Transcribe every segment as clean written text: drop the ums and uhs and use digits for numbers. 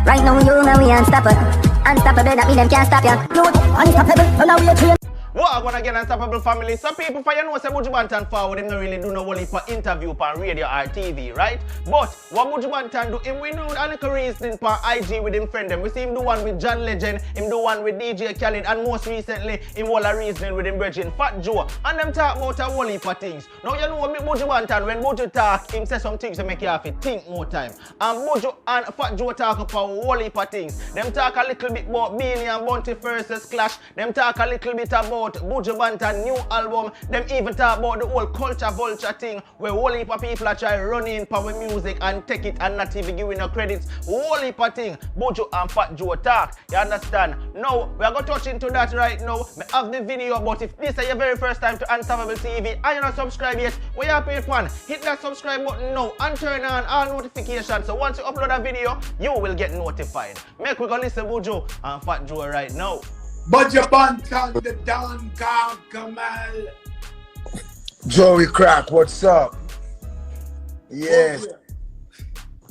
Right now you and we unstoppable. Unstoppable, that mean them can't stop ya. Youth, unstoppable, run away train. What I gonna get Unstoppable family? Some people for you know say Buju Banton forward, him not really do no only for interview on radio or TV, right? But what Buju Banton do, him we know a little reasoning for IG with him friend them. We see him do one with John Legend, him do one with DJ Khaled, and most recently him all a reasoning with him brethren Fat Joe. And them talk about a whole heap of things. Now you know me Buju Banton, when Buju talk, him say some things to make you have to think more time. And Buju and Fat Joe talk about a whole heap of things. Them talk a little bit about Beanie and Bounty versus Clash. Them talk a little bit about Buju Banton new album. Them even talk about the whole culture vulture thing where whole heap of people are trying to run in power music and take it and not even giving no credits. Whole heap of thing Buju and Fat Joe talk. You understand? Now we are going to touch into that right now. I have the video, but if this is your very first time to Unstoppable TV and you're not subscribed yet, we are paid one. Hit that subscribe button now and turn on all notifications. So once you upload a video, you will get notified. Make we go listen Buju and Fat Joe right now. Buju Banton, the Don Kamal. Joey Crack, what's up? Yes.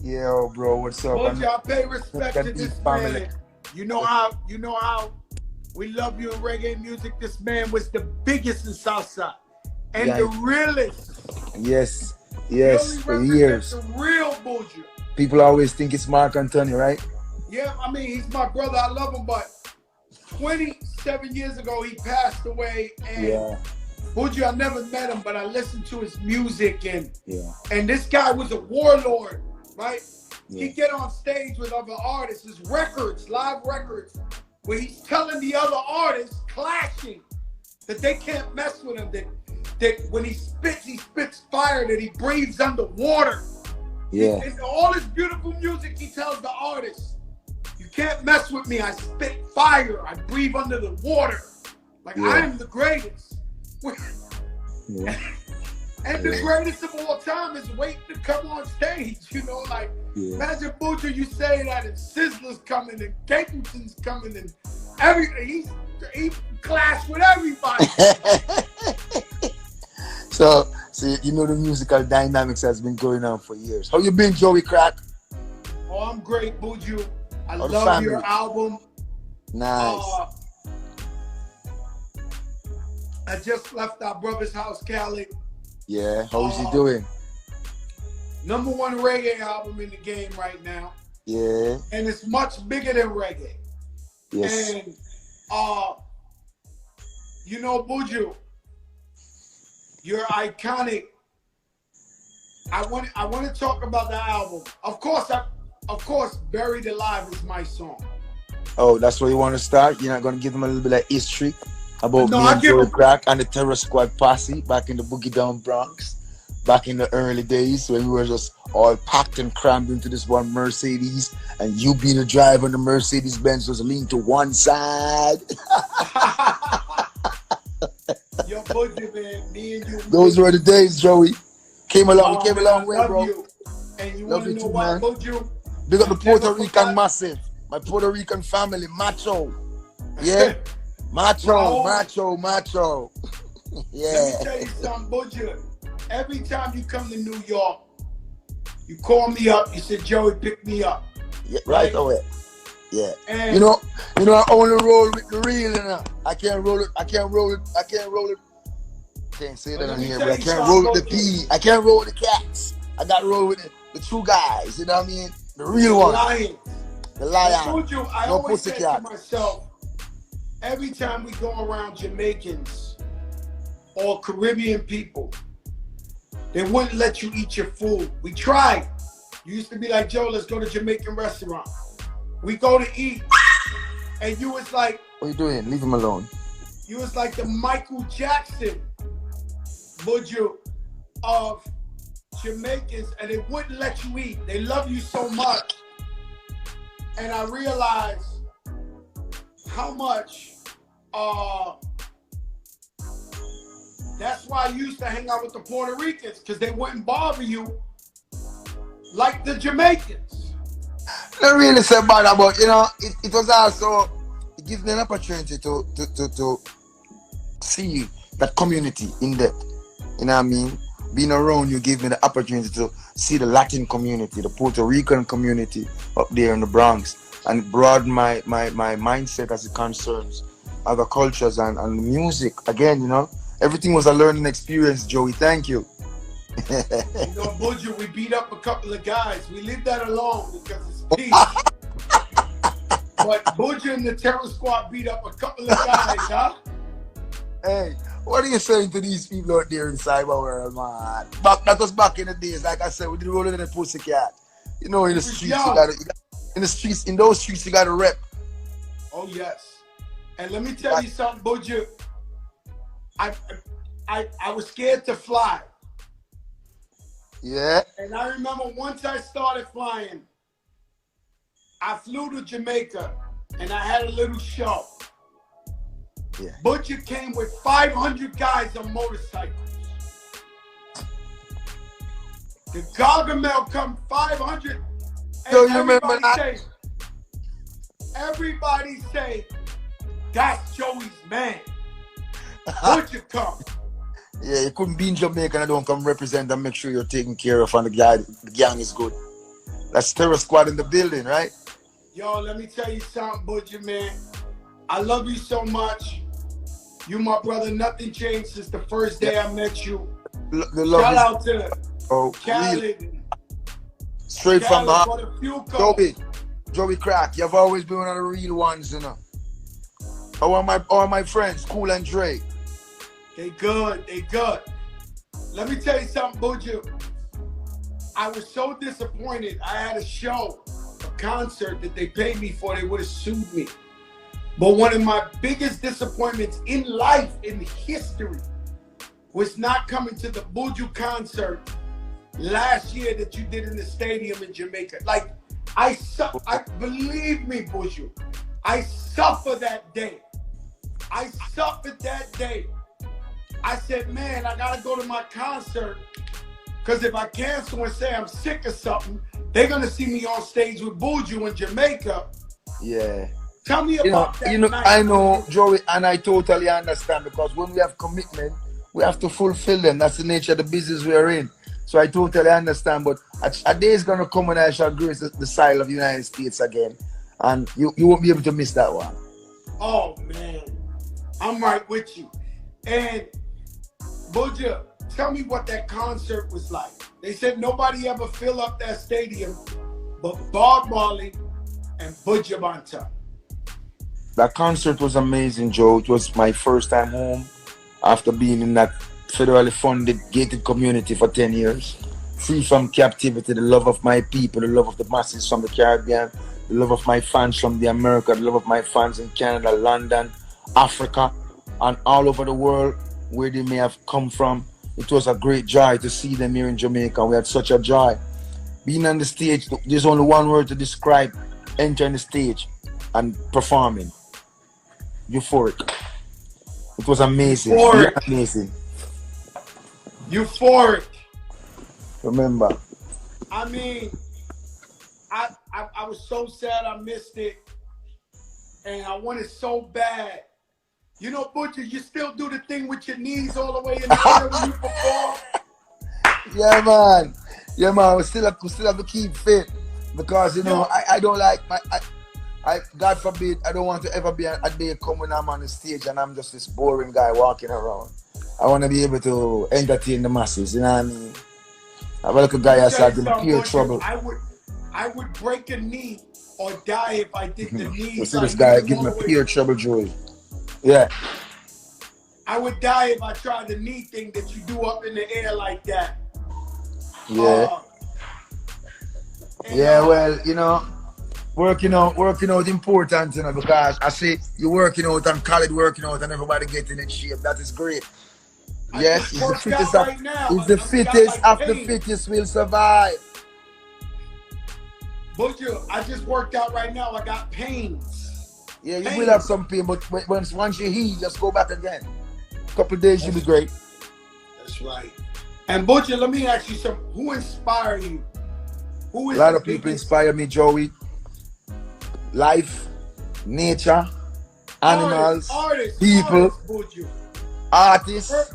Yo, bro, what's up? Buju, I pay respect to this family. Man. You know how we love you in reggae music. This man was the biggest in Southside and the realest. Yes, for years. The real Buju. People always think it's Mark Anthony, right? Yeah, I mean he's my brother. I love him, but 27 years ago he passed away, and Buju, I never met him, but I listened to his music, and this guy was a warlord, right? He'd get on stage with other artists, his records, live records, where he's telling the other artists, clashing, that they can't mess with him, that when he spits fire, that he breathes underwater. And all his beautiful music, he tells the artists, you can't mess with me, I spit fire, I breathe under the water. Like I am the greatest. And the greatest of all time is waiting to come on stage, you know, like imagine Buju, you say that, and Sizzler's coming and Capleton's coming and everything. He clashed with everybody. So you know the musical dynamics has been going on for years. How you been, Joey Crack? Oh, I'm great, Buju. I love your album. Nice. I just left our brother's house, Khaled. Yeah, how's he doing? #1 reggae album in the game right now. Yeah. And it's much bigger than reggae. Yes. And you know, Buju, you're iconic. I want to talk about the album. Of course, Buried Alive is my song. Oh, that's where you want to start? You're not going to give them a little bit of history about me and Joey Crack and the Terror Squad posse back in the Boogie Down Bronx, back in the early days when we were just all packed and crammed into this one Mercedes, and you being the driver in the Mercedes Benz was leaned to one side. Yo, Buju, man, me and you. Those were the days, Joey. Came a long way, bro. You. And you want to know why, Buju? Big up the Puerto Rican massive. My Puerto Rican family, macho. Yeah. Macho. Yeah. Let me tell you something, Buju. Every time you come to New York, you call me up, you said, Joey, pick me up. Yeah, right away. Yeah. And you know, I only roll with the real, you know. I can't roll it. Can't say that on here, but I can't roll with the P. I can't roll with the cats. I got to roll with the true guys, you know what I mean? The real ones. The lion. Buju, I always say to myself, every time we go around Jamaicans or Caribbean people, they wouldn't let you eat your food. We tried. You used to be like, Joe, let's go to Jamaican restaurant. We go to eat, and you was like, what are you doing? Leave him alone. You was like the Michael Jackson, Buju, of Jamaicans, and they wouldn't let you eat. They love you so much. And I realized how much, that's why I used to hang out with the Puerto Ricans, because they wouldn't bother you like the Jamaicans. Not really so bad, but you know, it was also, it gives me an opportunity to see that community in depth. You know what I mean? Being around you gave me the opportunity to see the Latin community, the Puerto Rican community up there in the Bronx. and broaden my mindset as it concerns other cultures and music. Again, you know, everything was a learning experience, Joey. Thank you. You know, Buju, we beat up a couple of guys. We leave that alone because it's peace. But Buju and the Terror Squad beat up a couple of guys, huh? Hey, what are you saying to these people out there in cyber world, man? That was back in the days, like I said, we did rolling in the pussycat. You know, in the streets, in those streets, you got to rep. Oh yes. And let me tell you something, Buju. I was scared to fly. Yeah. And I remember once I started flying, I flew to Jamaica and I had a little show. Yeah. Buju came with 500 guys on motorcycles. The Gargamel come 500. So you remember that? Everybody say, that's Joey's man. Buju come. Yeah, you couldn't be in Jamaica and don't come represent and make sure you're taken care of and the gang is good. That's Terror Squad in the building, right? Yo, let me tell you something, Buju, man. I love you so much. You my brother. Nothing changed since the first day I met you. The love Shout out to Khaled. Really. Straight from the heart. Joey Crack, you've always been one of the real ones, you know. All my friends, Cool and Dre. They good. Let me tell you something, Buju. I was so disappointed. I had a show, a concert that they paid me for. They would have sued me. But one of my biggest disappointments in life, in history, was not coming to the Buju concert last year that you did in the stadium in Jamaica. Like, I believe me, Buju, I suffered that day. I suffered that day. I said, man, I gotta go to my concert, because if I cancel and say I'm sick or something, they're gonna see me on stage with Buju in Jamaica. Yeah. Tell me about that night. I know, Joey, and I totally understand, because when we have commitment, we have to fulfill them. That's the nature of the business we are in. So I totally understand, but a day is gonna come when I shall grace the soil of the United States again, and you won't be able to miss that one. Oh man, I'm right with you. And Buju, tell me what that concert was like. They said nobody ever fill up that stadium but Bob Marley and Buju BANTON. That concert was amazing, Joe. It was my first time home after being in that federally funded gated community for 10 years. Free from captivity, the love of my people, the love of the masses from the Caribbean, the love of my fans from the America, the love of my fans in Canada, London, Africa, and all over the world where they may have come from. It was a great joy to see them here in Jamaica. We had such a joy. Being on the stage, there's only one word to describe entering the stage and performing. Euphoric. It was amazing. Euphoric. Amazing. Euphoric. Remember. I mean, I was so sad I missed it. And I wanted so bad. You know, Buju, you still do the thing with your knees all the way in the air when you perform? Yeah, man. Yeah, man. We still have to keep fit. Because, you know, I don't like God forbid, I don't want to ever be a day come when I'm on the stage and I'm just this boring guy walking around. I want to be able to entertain the masses, you know what I mean? I'm like a guy outside in pure trouble. I would break a knee or die if I did the knees. You see this guy give me pure trouble, Joey. Yeah. I would die if I tried the knee thing that you do up in the air like that. Yeah. Well, you know, working out important, you know, because I see you working out and Khaled working out and everybody getting in shape. That is great. Yes, if the fittest of the fittest will survive. Buju, I just worked out right now. I got pains. Yeah, you will have some pain, but once you heal, just go back again. A couple of days, you'll be great. That's right. And Buju, let me ask you something. Who inspired you? Who is a lot of people inspire me, Joey. Life, nature, animals, people, artists.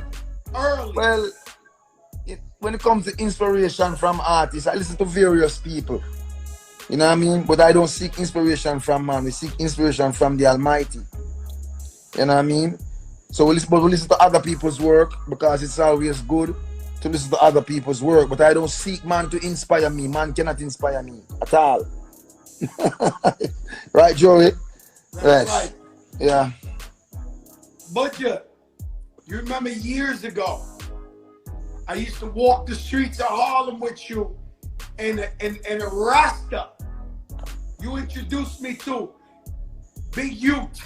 Early. Well, when it comes to inspiration from artists, I listen to various people. You know what I mean? But I don't seek inspiration from man. We seek inspiration from the Almighty. You know what I mean? So we listen to other people's work because it's always good to listen to other people's work. But I don't seek man to inspire me. Man cannot inspire me at all. Right, Joey? That's right. Yeah. But you remember years ago, I used to walk the streets of Harlem with you and a Rasta. You introduced me to Big Youth.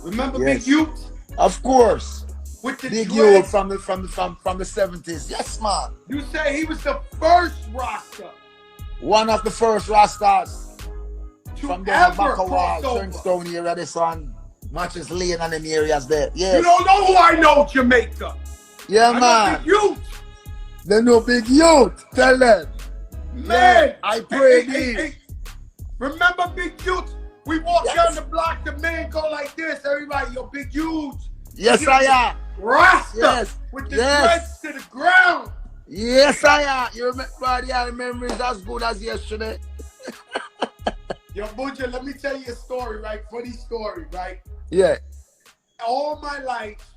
Remember Big Youth? Of course. With the Big Youth from the 70s. Yes, man. You say he was the first Rasta. One of the first Rastas. From the Bacawal, Turnstone area, this one, Matches Lane and them areas there. Yes. You don't know who I know, Jamaica. Yeah, I man. know Big Youth. They know Big Youth. Tell them. Man. Yeah, I pray hey. Remember Big Youth? We walk down the block, the man go like this. Everybody, yo, Big Youth. Yes, I am. Rasta. Yes. With the dreads to the ground. Yes, I am. You remember the memories as good as yesterday. Yo, Buju, let me tell you a story, right? Funny story, right? Yeah. All my life,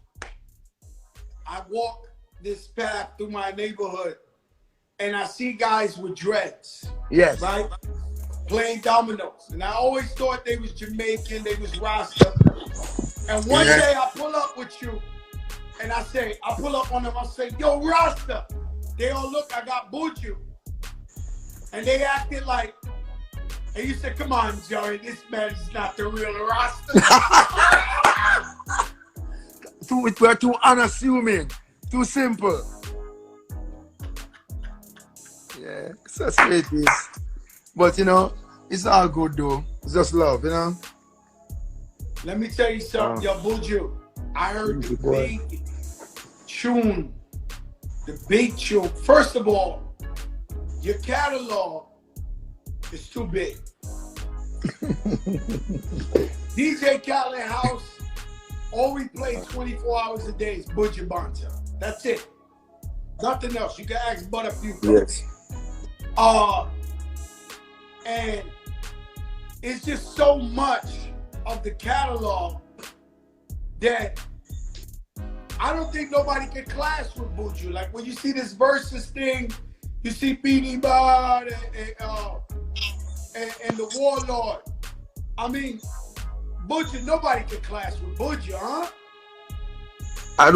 I walk this path through my neighborhood, and I see guys with dreads. Yes. Right? Playing dominoes. And I always thought they was Jamaican, they was Rasta. And one day I pull up with you, and I pull up on them, I say, yo, Rasta. They all look, I got Buju. And they acted like, and you said, come on, Joey, this man is not the real Rasta. We're too unassuming, too simple. Yeah, so sweet is. But you know, it's all good though. It's just love, you know. Let me tell you something, yo, Buju. I heard the big tune. The big tune. First of all, your catalog is too big. DJ Khaled House, all we play 24 hours a day is Buju BANTON. That's it. Nothing else. You can ask but a few folks. Yes. And it's just so much of the catalog that I don't think nobody can clash with Buju. Like when you see this versus thing, you see Beanie Bud and the Warlord. I mean, Buju, nobody can clash with Buju, huh? I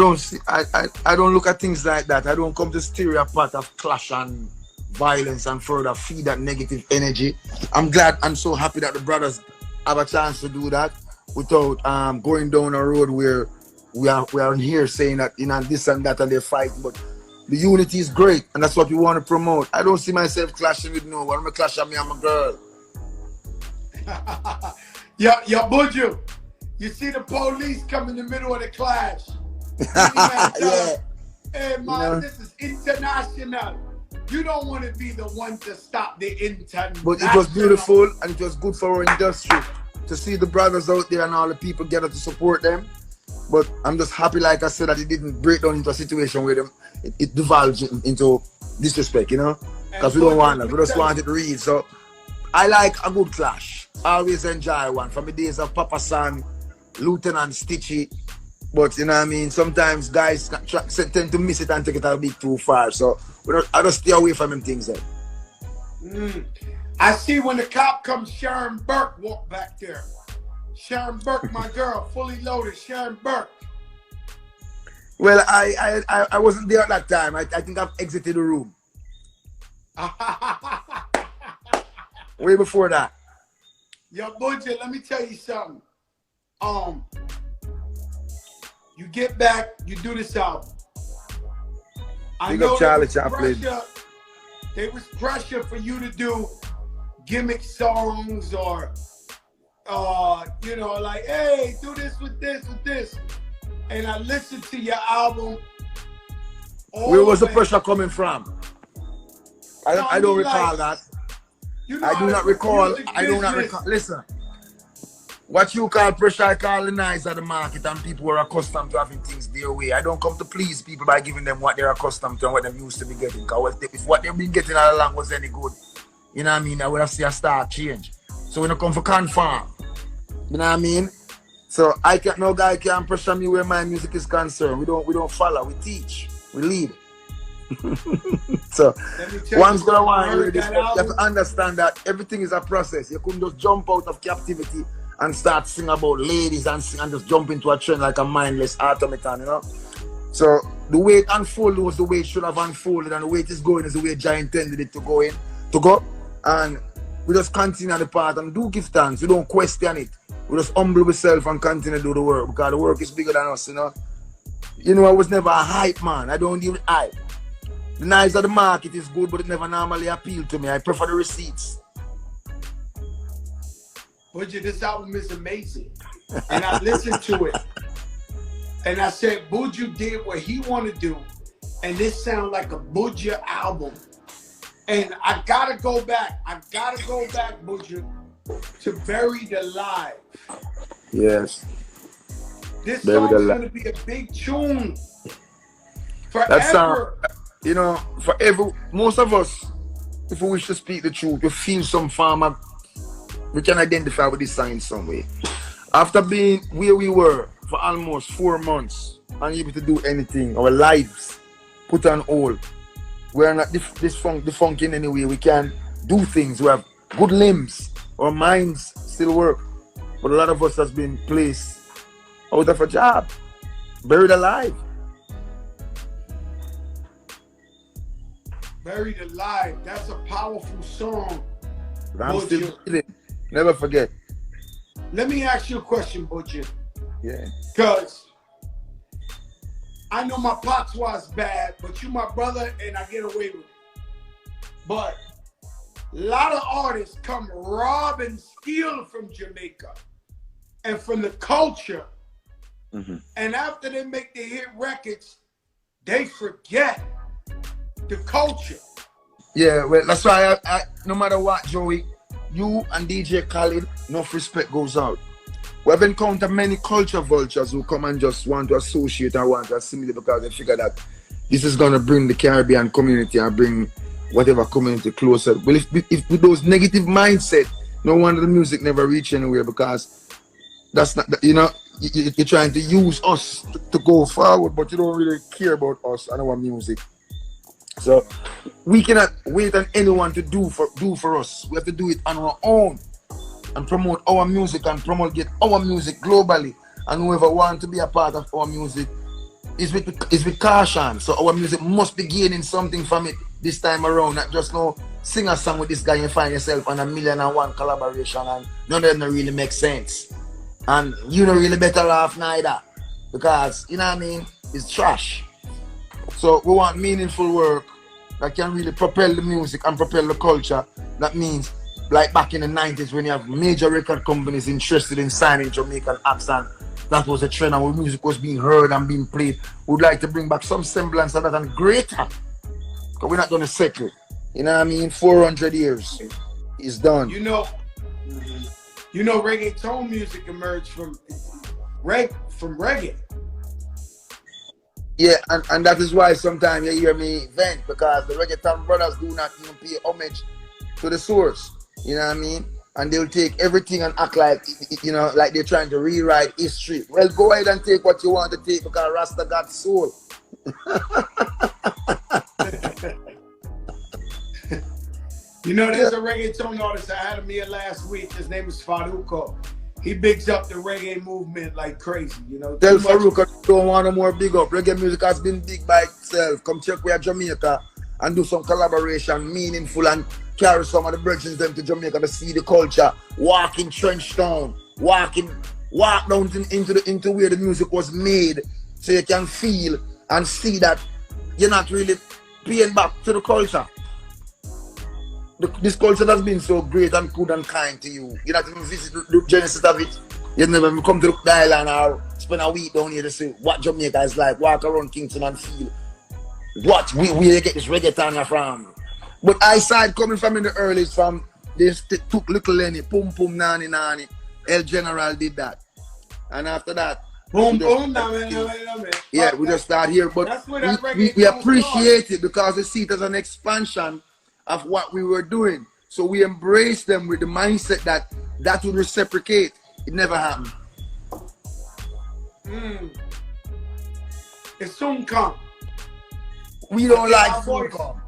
don't look at things like that. I don't come to stir a pot of clash and violence and further feed that negative energy. I'm glad and so happy that the brothers have a chance to do that without going down a road where we are here saying that, you know, this and that and they're fighting. But the unity is great and that's what we want to promote. I don't see myself clashing with no one. I'm gonna clash at me, I'm a girl. Yeah, Buju, you see the police come in the middle of the clash. Yeah. Hey man, you know, this is international. You don't want to be the one to stop the international. But it was beautiful and it was good for our industry to see the brothers out there and all the people gather to support them. But I'm just happy, like I said, that it didn't break down into a situation where it divulged into disrespect, you know? Because we don't want that. We just want it to read. So I like a good clash. I always enjoy one from the days of Papa San, Lieutenant Stitchy. But you know what I mean? Sometimes guys tend to miss it and take it a bit too far. So I just stay away from them things then. I see when the cop comes, Sharon Burke walk back there. Sharon Burke, my girl, fully loaded. Sharon Burke. Well, I wasn't there at that time. I think I've exited the room. Way before that. Yo, Buju, let me tell you something. You get back, you do this album. I know there was pressure for you to do gimmick songs or, you know, like, hey, do this with this, with this. And I listened to your album. Where was the pressure coming from? I don't recall that. You know, I do not recall. Listen, what you call pressure, I call the nice of the market, and people were accustomed to having things their way. I don't come to please people by giving them what they're accustomed to and what they're used to be getting. Because if what they've been getting all along was any good, You know what I mean? I would have seen a start change. So we don't come for conform. You know what I mean? So no guy can pressure me where my music is concerned. We don't follow, we teach, we lead. So once gonna want you have to understand that everything is a process. You couldn't just jump out of captivity and start singing about ladies and just jump into a trend like a mindless automaton, you know. So the way it unfolded was the way it should have unfolded, and the way it is going is the way Jah intended it to go. And we just continue the path and do give thanks. We don't question it. We just humble ourselves and continue to do the work, because the work is bigger than us, you know. You know, I was never a hype man. I don't deal with hype. The knives of the market is good, but it never normally appealed to me. I prefer the receipts. Buju, this album is amazing. And I listened to it. And I said, Buju did what he wanted to do. And this sounds like a Buju album. And I gotta go back. Buju, to Buried Alive. Yes. This song's gonna be a big tune. Forever. That song, you know, most of us, if we wish to speak the truth, we feel some form of, we can identify with this song in some way. After being where we were for almost 4 months, unable to do anything, our lives put on hold. We're not defunct in any way. We can do things. We have good limbs. Our minds still work. But a lot of us has been placed out of a job, buried alive. Buried Alive. That's a powerful song. But I'm still breathing. Never forget. Let me ask you a question, Buju. Yeah. Because I know my patois bad, but you my brother and I get away with it. But a lot of artists come rob and steal from Jamaica and from the culture. Mm-hmm. And after they make their hit records, they forget the culture. Yeah, well, that's why I no matter what, Joey, you and DJ Khaled, enough respect goes out. We have encountered many culture vultures who come and just want to associate and want to assimilate because they figure that this is going to bring the Caribbean community and bring whatever community closer. Well, if with those negative mindset, no wonder the music never reach anywhere, because that's not, you know, you're trying to use us to go forward, but you don't really care about us and our music. So we cannot wait on anyone to do for us. We have to do it on our own and promote our music and get our music globally. And whoever wants to be a part of our music is with caution. So our music must be gaining something from it this time around. Not just no sing a song with this guy and find yourself on 1,000,001 collaboration and none of them really make sense. And you don't really better laugh neither, because you know what I mean, it's trash. So we want meaningful work that can really propel the music and propel the culture. That means like back in the 90s when you have major record companies interested in signing Jamaican acts, and that was a trend and where music was being heard and being played. We'd like to bring back some semblance of that and greater. Because we're not going to settle. You know what I mean? 400 years is done. You know, reggaeton music emerged from reggae. Yeah, and that is why sometimes you hear me vent, because the reggaeton brothers do not even pay homage to the source. You know what I mean? And they'll take everything and act like, you know, like they're trying to rewrite history. Well, go ahead and take what you want to take, because Rasta got soul. You know, there's a reggaeton artist I had him here last week. His name is Faruko. He bigs up the reggae movement like crazy, you know. Tell Faruko don't want no more big up. Reggae music has been big by itself. Come check where Jamaica and do some collaboration, meaningful, and carry some of the bridges them to Jamaica to see the culture. Walk in Trench Town, walk down into where the music was made, so you can feel and see that you're not really paying back to the culture. This culture has been so great and good and kind to you. You not even visit the genesis of it. You never even come to the island or spend a week down here to see what Jamaica is like. Walk around Kingston and feel where you get this reggaeton from. But I side coming from in the earlies, from they took Little Lenny, Pum Pum Nani Nani. El General did that. And after that, boom, yeah, we just start here. But we appreciate it because we see it as an expansion of what we were doing. So we embrace them with the mindset that that would reciprocate. It never happened. It soon come. We don't like soon come.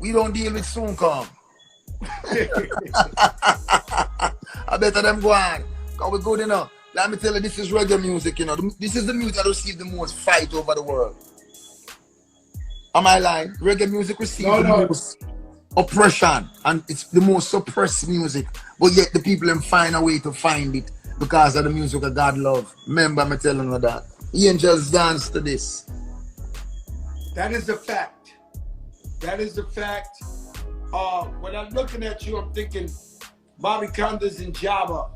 We don't deal with soon come. I better them go on. Cause we good enough. Let me tell you, this is reggae music, you know. This is the music that receives the most fight over the world. Am I lying? Reggae music receives the most oppression, and it's the most suppressed music. But yet the people them find a way to find it because of the music that God love. Remember me telling you that. Angels dance to this. That is a fact. That is a fact. When I'm looking at you, I'm thinking Bobby Condas and Java.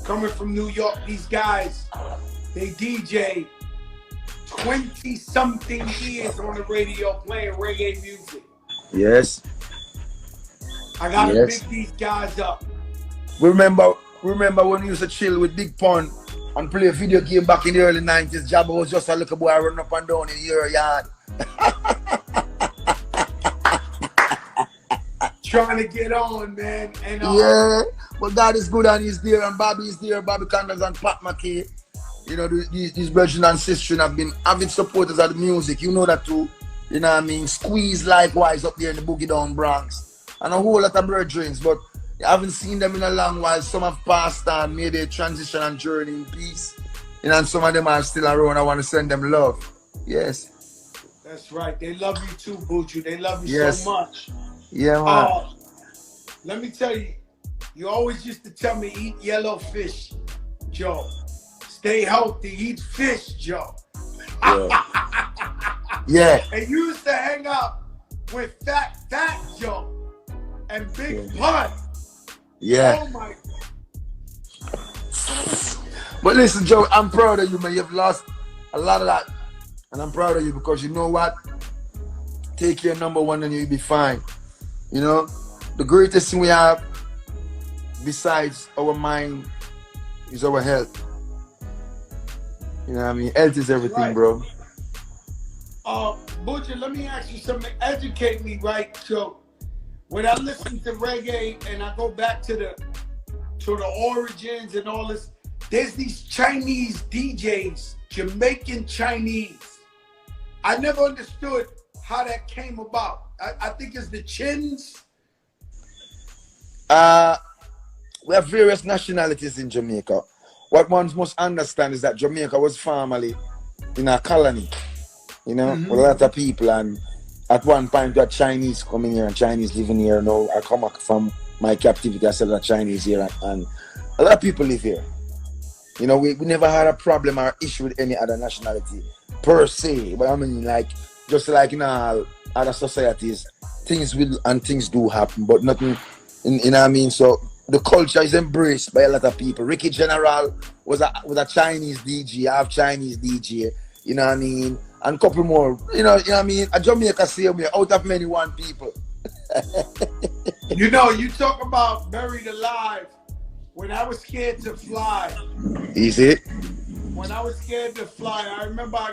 Coming from New York, these guys, they DJ 20-something years on the radio playing reggae music. Yes. I gotta pick these guys up. Remember when we used to chill with Big Pun and play a video game back in the early 90s? Jabba was just a little boy running up and down in your yard. Trying to get on, man. And yeah, but God is good and he's there, and Bobby is there, Bobby Condas and Pat McKay. You know, these brethren and sisters have been avid supporters of the music. You know that too. You know what I mean? Squeeze likewise up there in the Boogie Down Bronx. And a whole lot of brethren, but I haven't seen them in a long while. Some have passed on, made a transition and journey in peace. You know, and some of them are still around. I want to send them love. Yes. That's right. They love you too, Buju. They love you so much. Yeah, man. Let me tell you, you always used to tell me, eat yellow fish, Joe. Stay healthy, eat fish, Joe. Yeah. And you used to hang out with Fat Joe and Big Pun. Yeah. Oh my. But listen, Joe, I'm proud of you, man. You've lost a lot of that. And I'm proud of you because you know what? Take your number one and you'll be fine. You know? The greatest thing we have besides our mind is our health. You know what I mean? Health is everything, bro. Buju, let me ask you something. Educate me, right? So when I listen to reggae and I go back to the origins and all this, there's these Chinese DJs, Jamaican Chinese. I never understood how that came about. I think it's the Chins. We have various nationalities in Jamaica. What one must understand is that Jamaica was formerly in a colony, you know, with a lot of people, and at one point we had Chinese coming here and Chinese living here. Now I come back from my captivity, I said that Chinese here, and a lot of people live here. You know, we never had a problem or issue with any other nationality per se, but I mean, like, just like in all other societies, things will and things do happen, but nothing, you know what I mean? So the culture is embraced by a lot of people. Ricky General was a Chinese DJ, half Chinese DJ, you know what I mean? And a couple more, you know what I mean? A Jamaica same way, out of many one people. You know, you talk about buried alive. When I was scared to fly. Easy. When I was scared to fly, I remember I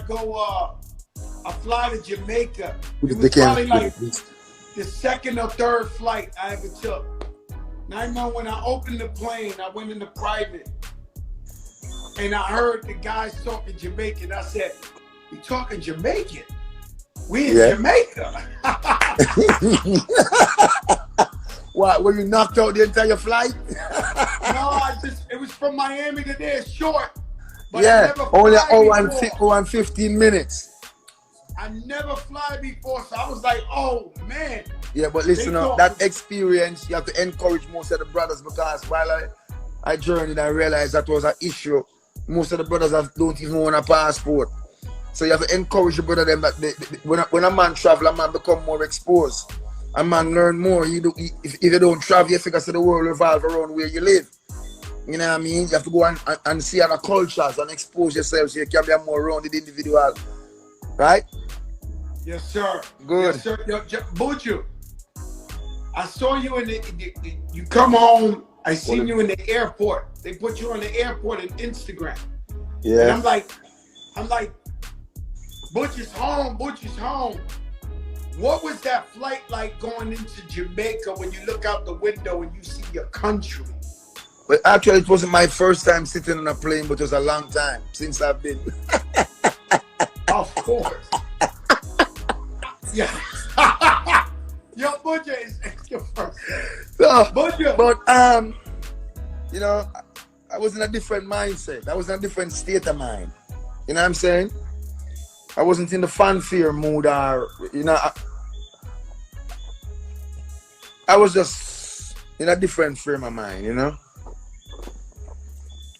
fly to Jamaica. It was probably like the second or third flight I ever took. And I remember when I opened the plane, I went into private, and I heard the guys talking Jamaican. I said, "We talking Jamaican? We in Jamaica." What, were you knocked out the entire flight? No, it was from Miami to there, short. But yeah, only 15 minutes. I never fly before, so I was like, oh man. Yeah, but listen up, that experience, you have to encourage most of the brothers, because while I journeyed, I realized that was an issue. Most of the brothers don't even own a passport. So you have to encourage the brother them that when a man travel, a man become more exposed. A man learn more. If you don't travel, you figure the world revolve around where you live. You know what I mean? You have to go and see other cultures and expose yourself so you can be a more rounded individual. Right? Yes, sir. Good. Yes, sir. Buju, I saw you you come home, I seen you in the airport. They put you on the airport on Instagram. Yeah. And I'm like, Buju's home. What was that flight like going into Jamaica when you look out the window and you see your country? But actually, it wasn't my first time sitting on a plane, but it was a long time since I've been. Of course. Yeah. Yo, Buju is your first. So, Buju. but you know, I was in a different mindset. I was in a different state of mind. You know what I'm saying? I wasn't in the fanfare mood, or you know, I was just in a different frame of mind. You know.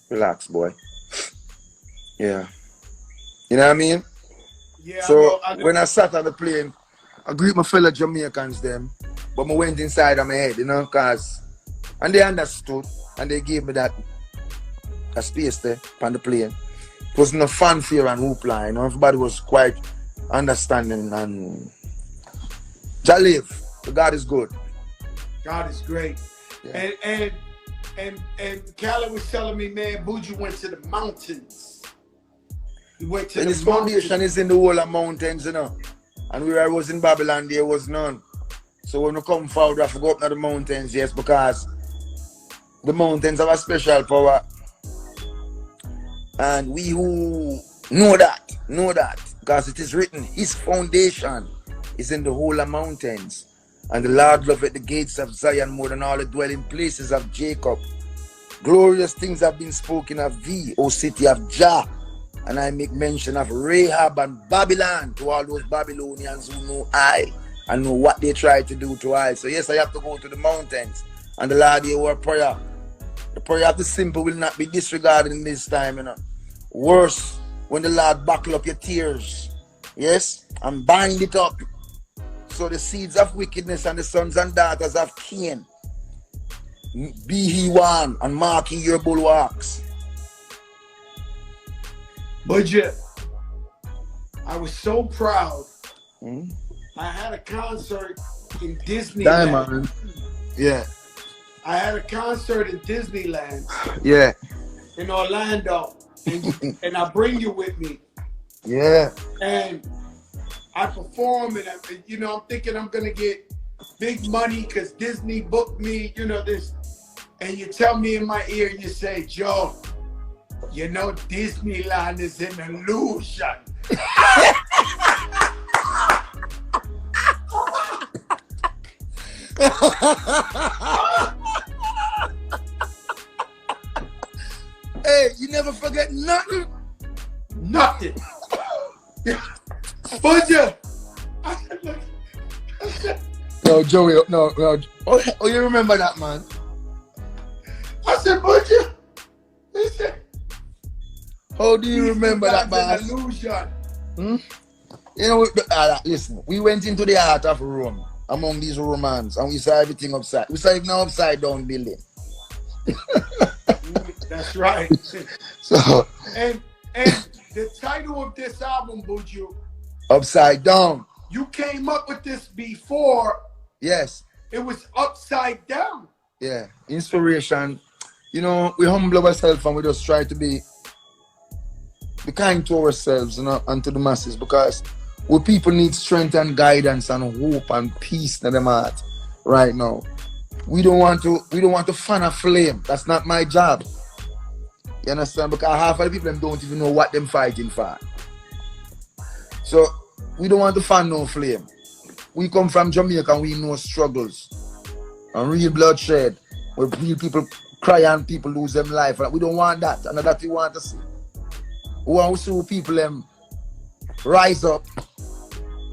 Relax, boy. Yeah. You know what I mean? Yeah. So I know. when I sat on the plane, I greet my fellow Jamaicans them, but I went inside of my head, you know, and they understood and they gave me that a space there on the plane. It was no fanfare and hoopla, you know, everybody was quite understanding and Jaliv, God is good. God is great. Yeah. And Khaled was telling me, man, Buju went to the mountains. He went to and the his mountains. foundation is in the whole of mountains, you know. And where I was in Babylon, there was none. So when we come forward, I have to go up to the mountains, yes, because the mountains have a special power. And we who know that, because it is written, his foundation is in the whole of mountains. And the Lord loveth the gates of Zion more than all the dwelling places of Jacob. Glorious things have been spoken of thee, O city of Jah. And I make mention of Rahab and Babylon to all those Babylonians who know I and know what they try to do to I. So yes, I have to go to the mountains. And the Lord hear our prayer. The prayer of the simple will not be disregarded in this time, you know. Worse, when the Lord buckle up your tears, yes, and bind it up. So the seeds of wickedness and the sons and daughters of Cain, be he one and mark ye your bulwarks. Buju, I was so proud. I had a concert in Disneyland. Diamond. Yeah. I had a concert in Disneyland. Yeah. In Orlando. And I bring you with me. Yeah. And I perform and you know, I'm thinking I'm gonna get big money because Disney booked me, you know, this. And you tell me in my ear, you say, Joe, you know Disneyland is an illusion. Hey, you never forget nothing? Nothing. Buju. No, Joey, no. Oh, you remember that, man? I said, Buju. He said, how do you remember that, man? man? Illusion. You know, listen, we went into the heart of Rome among these Romans and we saw everything upside. We saw it now upside down building. That's right. So and the title of this album, Buju, Upside Down. You came up with this before. Yes. It was upside down. Yeah. Inspiration. You know, we humble ourselves and we just try to be kind to ourselves, you know, and to the masses, because we people need strength and guidance and hope and peace in them heart right now. We don't want to fan a flame. That's not my job. You understand? Because half of the people don't even know what they're fighting for. So we don't want to fan no flame. We come from Jamaica and we know struggles and real bloodshed, where real people cry and people lose their life. We don't want that, and that we want to see. We want to see people rise up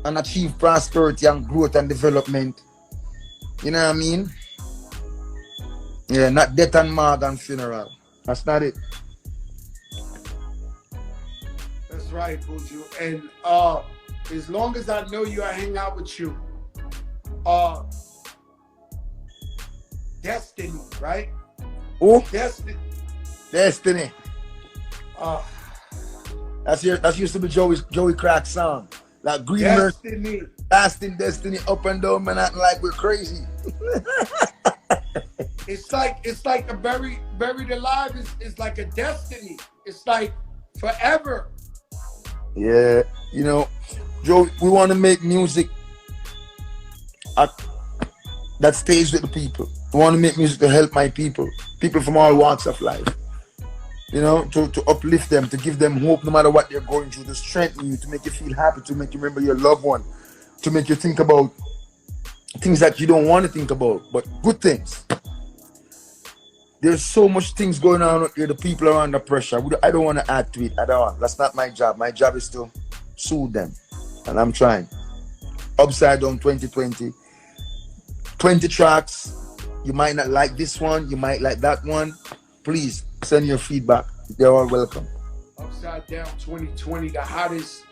and achieve prosperity and growth and development. You know what I mean? Yeah, not death and morgue and funeral. That's not it. That's right, Buju. And as long as I know you, I hang out with you. Destiny, right? Who? Destiny. Destiny. That used to be Joey Crack's song. Like Green Destiny. Lasting destiny up and down, man, acting like we're crazy. It's like a buried alive is like a destiny. It's like forever. Yeah, you know, Joe, we want to make music that stays with the people. I want to make music to help my people from all walks of life. You know, to uplift them, to give them hope no matter what they're going through, to strengthen you, to make you feel happy, to make you remember your loved one, to make you think about things that you don't want to think about, but good things. There's so much things going on here. The people are under pressure. I don't want to add to it at all. That's not my job. My job is to soothe them. And I'm trying. Upside Down 2020. 20 tracks. You might not like this one. You might like that one. Please send your feedback. They're all welcome. Upside Down 2020, the hottest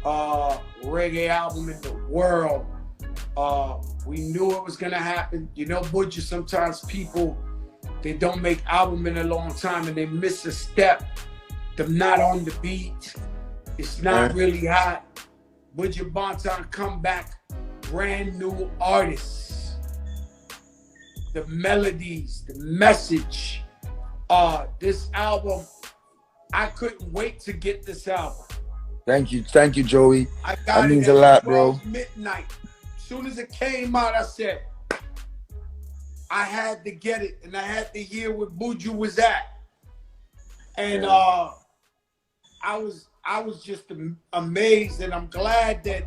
reggae album in the world. We knew it was going to happen. You know, Buju, sometimes people, they don't make album in a long time and they miss a step. They're not on the beat. It's not really hot. Buju BANTON come back, brand new artists. The melodies, the message. This album, I couldn't wait to get this album. Thank you, Joey. I got that it means at a lot, bro. midnight. As soon as it came out, I said, I had to get it, and I had to hear where Buju was at. And I was just amazed, and I'm glad that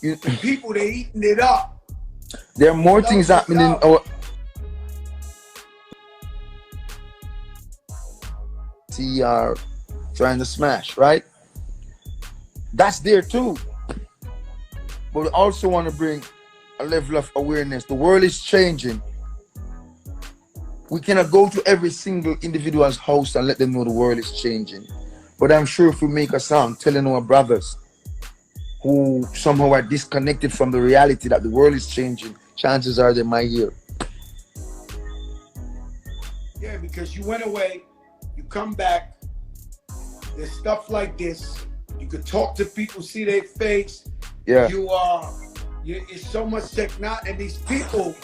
the people, they eating it up. There are more things happening in our TR trying to smash, right? That's there too. But we also want to bring a level of awareness. The world is changing. We cannot go to every single individual's house and let them know the world is changing. But I'm sure if we make a song telling our brothers who somehow are disconnected from the reality that the world is changing, chances are they might hear. Yeah, because you went away, you come back, there's stuff like this. You could talk to people, see their face. Yeah. It's so much technology, and these people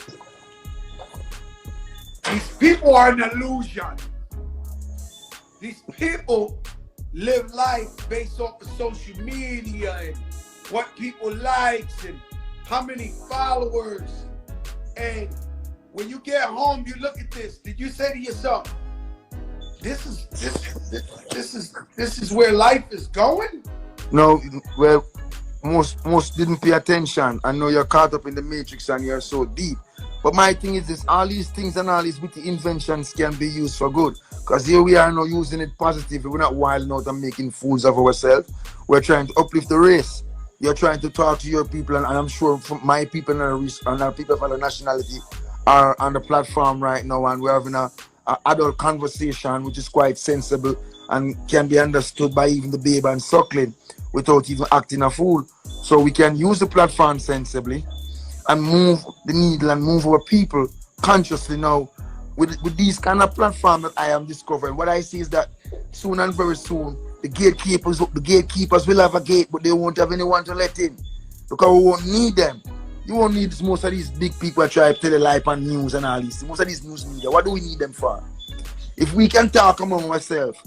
are an illusion. These people live life based off of social media and what people likes and how many followers. And when you get home, you look at this. Did you say to yourself, this is where life is going? No, well, most didn't pay attention. I know you're caught up in the matrix and you're so deep. But my thing is this, all these things and all these witty inventions can be used for good. Because here we are now using it positively. We're not wilding out and making fools of ourselves. We're trying to uplift the race. You're trying to talk to your people, and I'm sure from my people and our people of other nationality are on the platform right now, and we're having an adult conversation which is quite sensible and can be understood by even the babe and suckling without even acting a fool. So we can use the platform sensibly and move the needle and move our people consciously now with these kind of platforms that I am discovering. What I see is that soon and very soon, the gatekeepers will have a gate, but they won't have anyone to let in because we won't need them. You won't need most of these big people that try to tell life and news and all this. Most of these news media, what do we need them for? If we can talk among ourselves,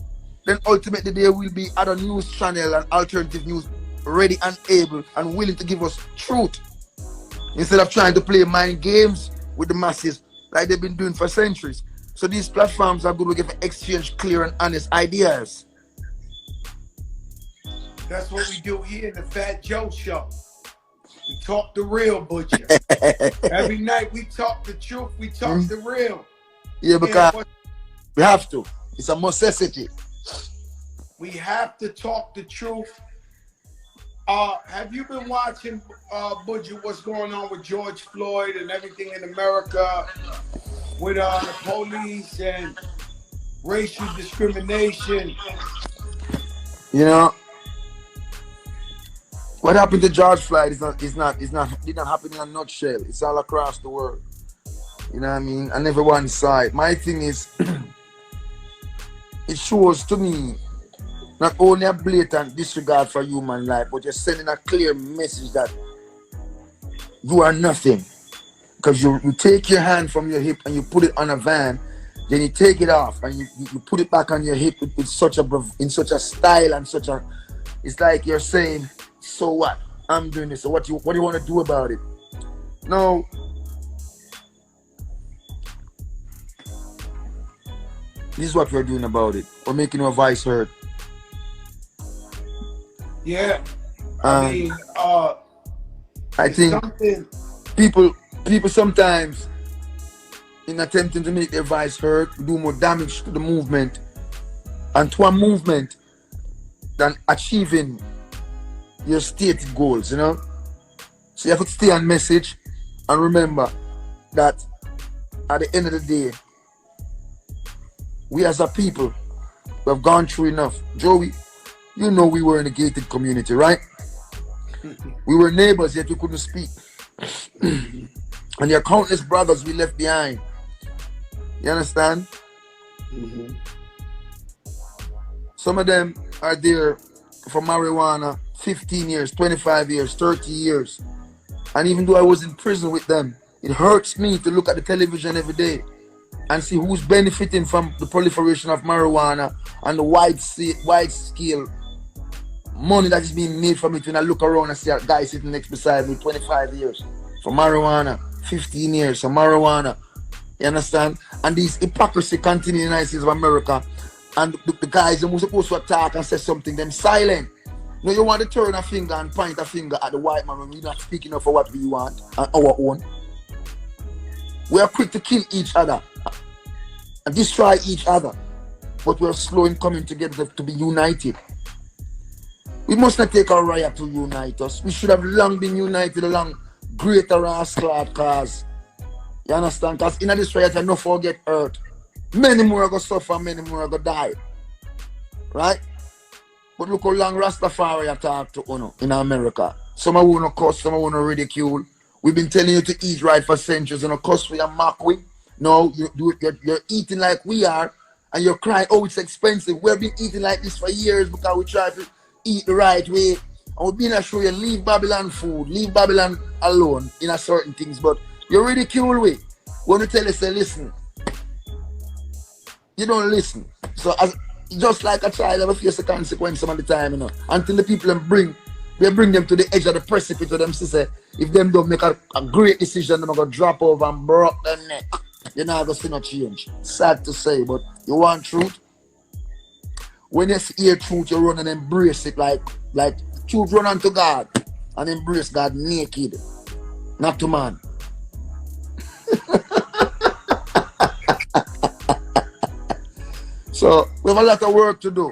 then ultimately there will be other news channel and alternative news ready and able and willing to give us truth. Instead of trying to play mind games with the masses like they've been doing for centuries. So these platforms are good to exchange clear and honest ideas. That's what we do here in the Fat Joe Show. We talk the real, Butcher. Every night we talk the truth, we talk the real. Yeah, because we have to. It's a necessity. We have to talk the truth. Have you been watching, Buju, what's going on with George Floyd and everything in America with the police and racial discrimination? You know, what happened to George Floyd did not happen in a nutshell. It's all across the world. You know what I mean? And everyone saw it. My thing is, it shows to me not only a blatant disregard for human life, but you're sending a clear message that you are nothing. Because you take your hand from your hip and you put it on a van, then you take it off and you put it back on your hip in such a style and such a, it's like you're saying, so what? I'm doing this. So what do you want to do about it? Now, this is what we're doing about it. We're making our voice heard. Yeah. I mean, I think people sometimes, in attempting to make their voice heard, do more damage to the movement and to a movement than achieving your stated goals, you know? So you have to stay on message and remember that at the end of the day, we as a people, we have gone through enough. Joey, you know we were in a gated community, right? We were neighbors, yet we couldn't speak. And there are countless brothers we left behind. You understand? Mm-hmm. Some of them are there for marijuana 15 years, 25 years, 30 years. And even though I was in prison with them, it hurts me to look at the television every day and see who's benefiting from the proliferation of marijuana and the wide scale money that is being made from it. When I look around and see a guy sitting next beside me 25 years for marijuana, 15 years for marijuana. You understand? And this hypocrisy continues in the United States of America. And the guys who are supposed to attack and say something, them silent. No, you want to turn a finger and point a finger at the white man when we're not speaking up for what we want and our own. We are quick to kill each other and destroy each other. But we're slow in coming together to be united. We must not take a riot to unite us. We should have long been united along greater rascal cause. You understand? Because in this riot, I no forget hurt. Many more are going to suffer, many more are going to die. Right? But look how long Rastafari talk to Uno in America. Some are want to cuss, some are want to ridicule. We've been telling you to eat right for centuries and cuss for your mock we. No, you're eating like we are and you're crying, oh, it's expensive. We've been eating like this for years because we try to eat the right way. And we've been to show you, leave Babylon food, leave Babylon alone in a certain things. But you ridicule we. When you tell us, say, listen, you don't listen. So just like a child, ever face the consequence some of the time, you know. Until the people bring them to the edge of the precipice to them to say, if them don't make a great decision, they're going to drop over and break their neck. You're not going to see no change. Sad to say, but you want truth? When you hear truth, you run and embrace it like truth run unto God and embrace God naked, not to man. So we have a lot of work to do.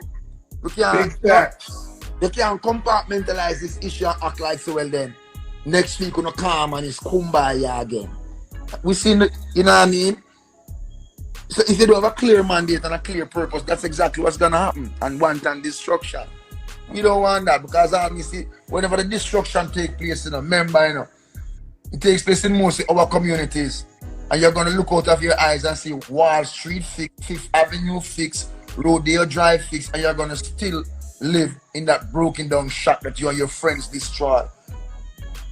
You can't compartmentalize this issue and act like so well then. Next week we're gonna come and it's kumbaya again. We seen it, you know what I mean? So if you don't have a clear mandate and a clear purpose, that's exactly what's gonna happen. And wanton destruction. We don't want that because obviously whenever the destruction takes place, you know, remember, you know, it takes place in most of our communities. And you're going to look out of your eyes and see Wall Street fix, Fifth Avenue fix, Rodeo Drive fix, and you're going to still live in that broken down shack that you and your friends destroy.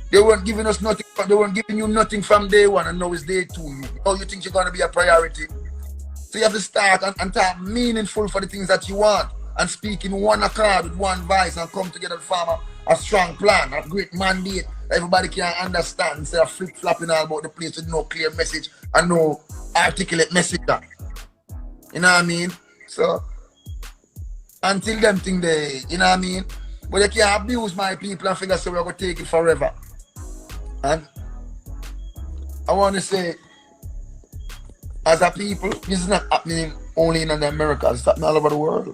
They weren't giving us nothing, they weren't giving you nothing from day one, and now it's day two. Oh, you think you're going to be a priority? So you have to start and talk meaningful for the things that you want, and speak in one accord with one voice and come together to form a strong plan, a great mandate. Everybody can understand instead of flip-flopping all about the place with no clear message and no articulate message. You know what I mean? So, until them thing they, you know what I mean? But they can't abuse my people and figure so we're going to take it forever. And I want to say, as a people, this is not happening only in the Americas, it's happening all over the world.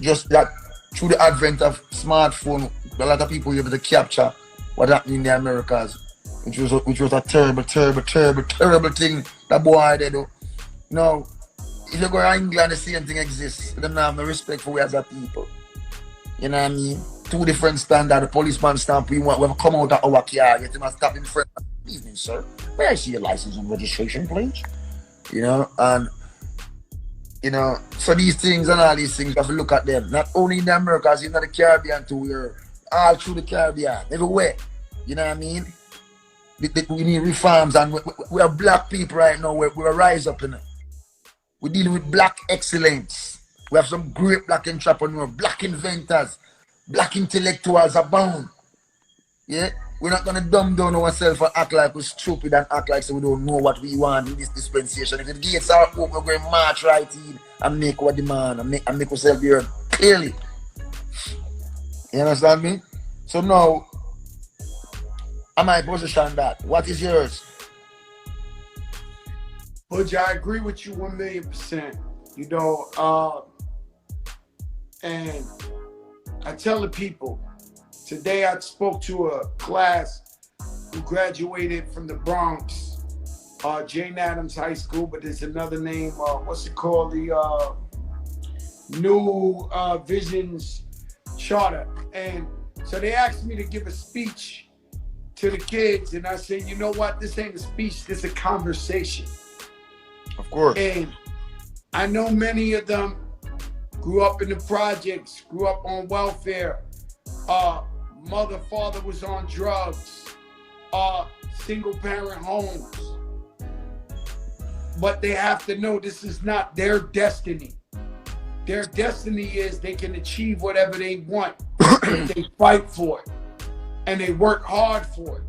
Just that through the advent of smartphone, a lot of people were able to capture what happened in the Americas, which was a terrible thing that boy they do. Now, if you go to England, the same thing exists. They don't have no respect for we as a people. You know what I mean? Two different standards. The policeman stamp, we have come out of our car, get him and stop in front. Evening, sir. May I see your license and registration, please? You know, and you know, so these things and all these things, you have to look at them. Not only in the Americas, in the Caribbean too, we're all through the Caribbean, everywhere. You know what I mean? We need reforms, and we are black people right now. We're rise up in it. We're dealing with black excellence. We have some great black entrepreneurs, black inventors, black intellectuals abound. Yeah? We're not gonna dumb down ourselves and act like we're stupid and act like so we don't know what we want in this dispensation. If the gates are open, we're going to march right in and make our demand and make ourselves heard clearly. You understand me? So now, am I position that? What is yours? Buju, I agree with you 1,000,000%. You know, and I tell the people, today I spoke to a class who graduated from the Bronx, Jane Addams High School, but there's another name, what's it called? The New Visions Charter. And so they asked me to give a speech to the kids, and I said, you know what? This ain't a speech, this is a conversation. Of course. And I know many of them grew up in the projects, grew up on welfare. Mother, father was on drugs. Single parent homes. But they have to know this is not their destiny. Their destiny is they can achieve whatever they want if they fight for it. And they work hard for it.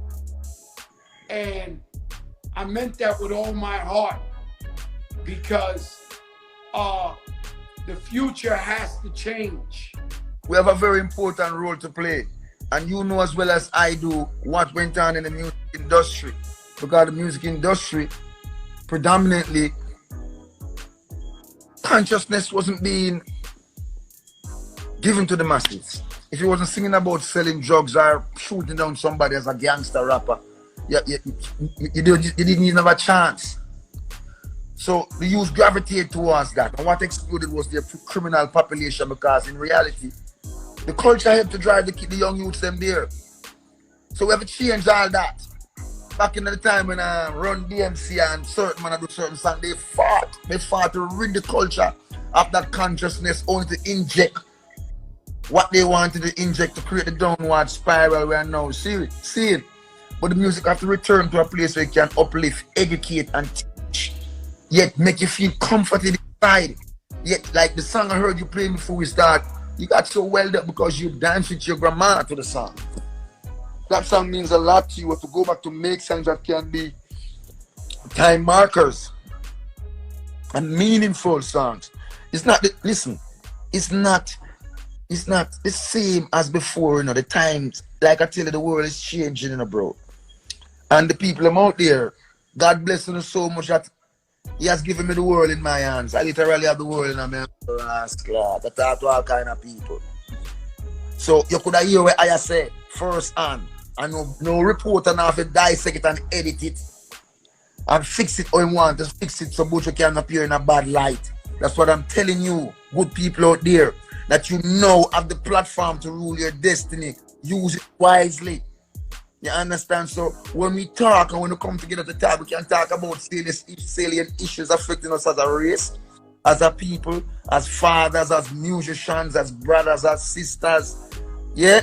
And I meant that with all my heart, because the future has to change. We have a very important role to play. And you know as well as I do what went on in the music industry. Because the music industry, predominantly, consciousness wasn't being given to the masses. If he wasn't singing about selling drugs or shooting down somebody as a gangster rapper, you didn't even have a chance. So the youth gravitated towards that. And what exploded was the criminal population, because in reality, the culture helped to drive the young youths them there. So we have to change all that. Back in the time when I run DMC and certain man do certain songs, they fought to rid the culture of that consciousness, only to inject what they wanted to inject to create the downward spiral we are now seeing. But the music have to return to a place where it can uplift, educate, and teach. Yet make you feel comforted inside. Yet, like the song I heard you play before we start, you got so well up because you danced with your grandma to the song. That song means a lot to you. You have to go back to make songs that can be time markers and meaningful songs. It's not it's not the same as before, you know. The times, like I tell you, the world is changing, you know, bro. And the people I'm out there, God bless them so much that He has given me the world in my hands. I literally have the world in my hands. I talk to all kind of people. So you could hear what I say first hand. And no reporter now have to dissect it and edit it and fix it how you want to fix it so Buju can appear in a bad light. That's what I'm telling you, good people out there, that you know have the platform to rule your destiny. Use it wisely. You understand? So when we talk and when we come together to talk, we can talk about salient issues affecting us as a race, as a people, as fathers, as musicians, as brothers, as sisters. Yeah?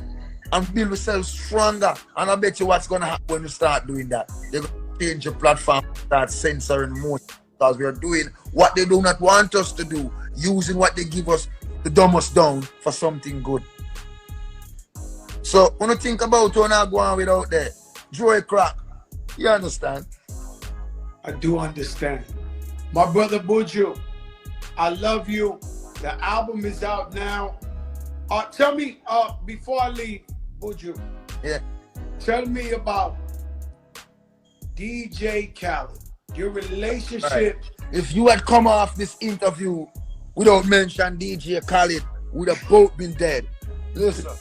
And build ourselves stronger. And I bet you what's going to happen when we start doing that. They're going to change the platform, start censoring more, because we are doing what they do not want us to do, using what they give us to dumb us down for something good. So when you think about what I'm going without there, Joy Crack, you understand? I do understand. My brother Buju, I love you. The album is out now. Tell me, before I leave, Buju. Yeah. Tell me about DJ Khaled. Your relationship. Right. If you had come off this interview without mentioning DJ Khaled, we'd have both been dead. Listen.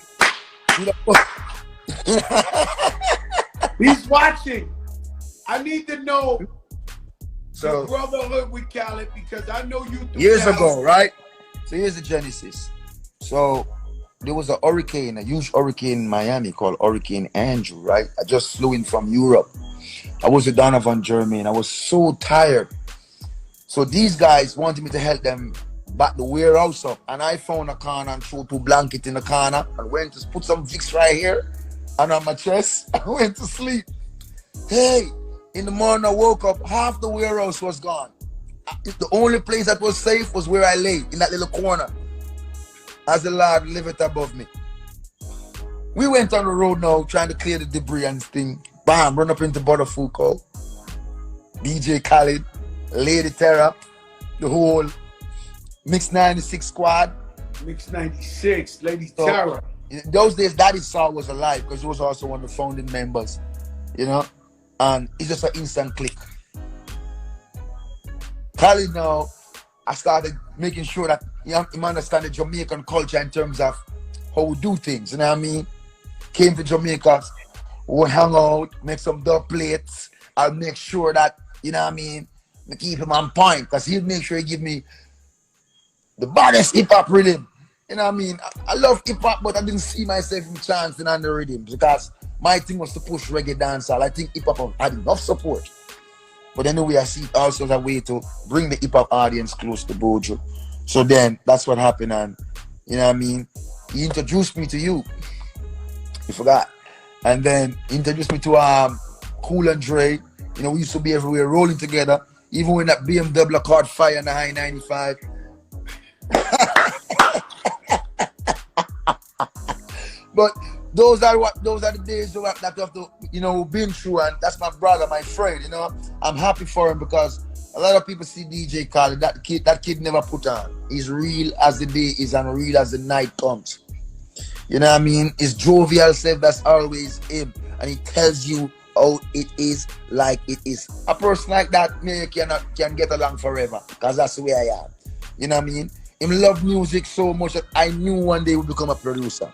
He's watching. I need to know so, the brotherhood with Khaled, because I know you years ago, right? So here's the genesis. So there was a huge hurricane in Miami called Hurricane Andrew, right? I just flew in from Europe. I was with Donovan Germain. I was so tired. So these guys wanted me to help them back the warehouse up. And I found a corner and threw 2 blankets in the corner and went to put some Vicks right here and on my chest. I went to sleep. Hey, in the morning I woke up, half the warehouse was gone. The only place that was safe was where I lay, in that little corner, as the Lord liveth above me. We went on the road now trying to clear the debris and thing. Bam, run up into Butterfuko, DJ Khaled, Lady Terra, the whole Mix 96 squad. Mix 96, Lady Terra. In those days, Daddy Saw was alive because he was also one of the founding members, you know? And it's just an instant click. Khaled now, I started making sure that you understand the Jamaican culture in terms of how we do things, you know what I mean? Came to Jamaica, we hang out, make some dub plates. I'll make sure that, you know what I mean, we keep him on point because he'll make sure he give me the baddest hip-hop rhythm. You know what I mean? I love hip-hop, but I didn't see myself in chancing on the rhythm because my thing was to push reggae dancehall. I think hip-hop had enough support. But anyway, I see it also as a way to bring the hip-hop audience close to Buju. So then, that's what happened, and you know what I mean? He introduced me to you. You forgot. And then he introduced me to Cool and Dre. You know, we used to be everywhere rolling together. Even when that BMW caught fire in the high 95. But those are the days that we have to, you know, we've been through, and that's my brother, my friend, you know. I'm happy for him because a lot of people see DJ Khaled, that kid never put on. He's real as the day is and real as the night comes. You know what I mean? His jovial self, that's always him. And he tells you how it is like it is. A person like that, me can get along forever because that's the way I am. You know what I mean? Him love music so much that I knew one day he would become a producer.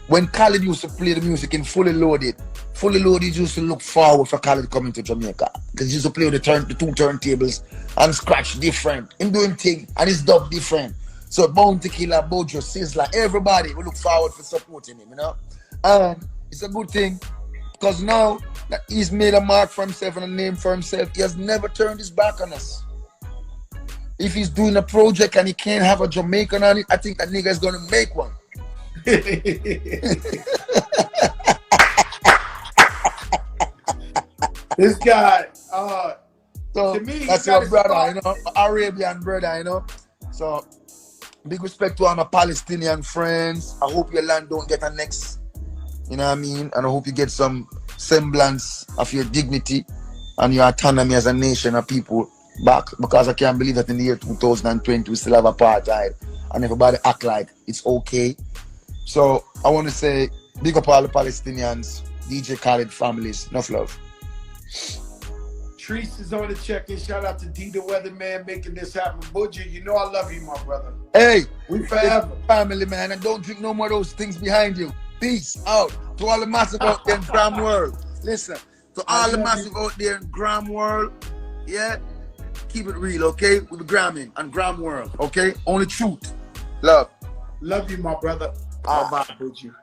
When Khaled used to play the music in Fully Loaded used to look forward for Khaled coming to Jamaica because he used to play with the two turntables and scratch different. Him doing things and his dub different. So Bounty Killer, Buju, Sizzler, everybody will look forward for supporting him, you know? And it's a good thing because now that he's made a mark for himself and a name for himself, he has never turned his back on us. If he's doing a project and he can't have a Jamaican on it, I think that nigga is going to make one. This guy, so to me, that's your brother, you know, Arabian brother, you know. So big respect to all my Palestinian friends. I hope your land don't get annexed, you know what I mean? And I hope you get some semblance of your dignity and your autonomy as a nation of people back, because I can't believe that in the year 2020 we still have apartheid and everybody act like it's okay. So I want to say big up all the Palestinians, DJ Khaled families, enough love. Treese is on the check-in. Shout out to D the Weatherman making this happen. Buju, you know I love you, my brother. Hey, we forever. Family, man, and don't drink no more of those things behind you. Peace out to all the massive out there in Gram World. Listen, to all the massive out there in Gram World, yeah, keep it real, okay? We be gramming and Gram World, okay? Only truth. Love. Love you, my brother. Bye, Buju.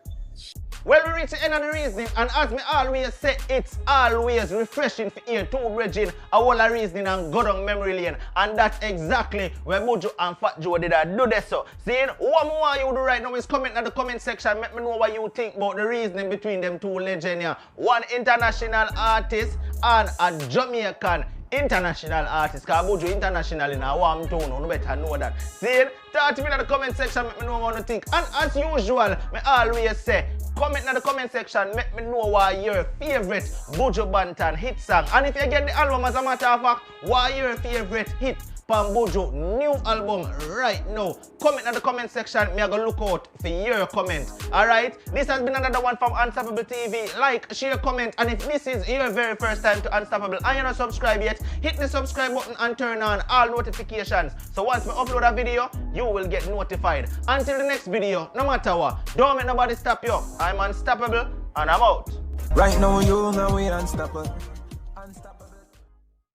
Well, we reach the end of the reasoning, and as me always say, it's always refreshing to hear two bridging a whole of reasoning and go down memory lane. And that's exactly where Buju and Fat Joe did do this. So, seeing what more you do right now is comment in the comment section. Let me know what you think about the reasoning between them two legends here. One international artist and a Jamaican international artist, because Buju international in a warm tone, you better know that. See, 30 minutes in the comment section, let me know what you think. And as usual, me always say, comment in the comment section, let me know what your favorite Buju BANTON hit song. And if you get the album, as a matter of fact, what your favorite hit from Buju new album right now. Comment in the comment section, me I go look out for your comment. Alright, this has been another one from Unstoppable TV. Like, share, comment, and if this is your very first time to Unstoppable and you're not subscribed yet, hit the subscribe button and turn on all notifications. So once we upload a video, you will get notified. Until the next video, no matter what, don't make nobody stop you. I'm Unstoppable and I'm out. Right now you know we unstoppable.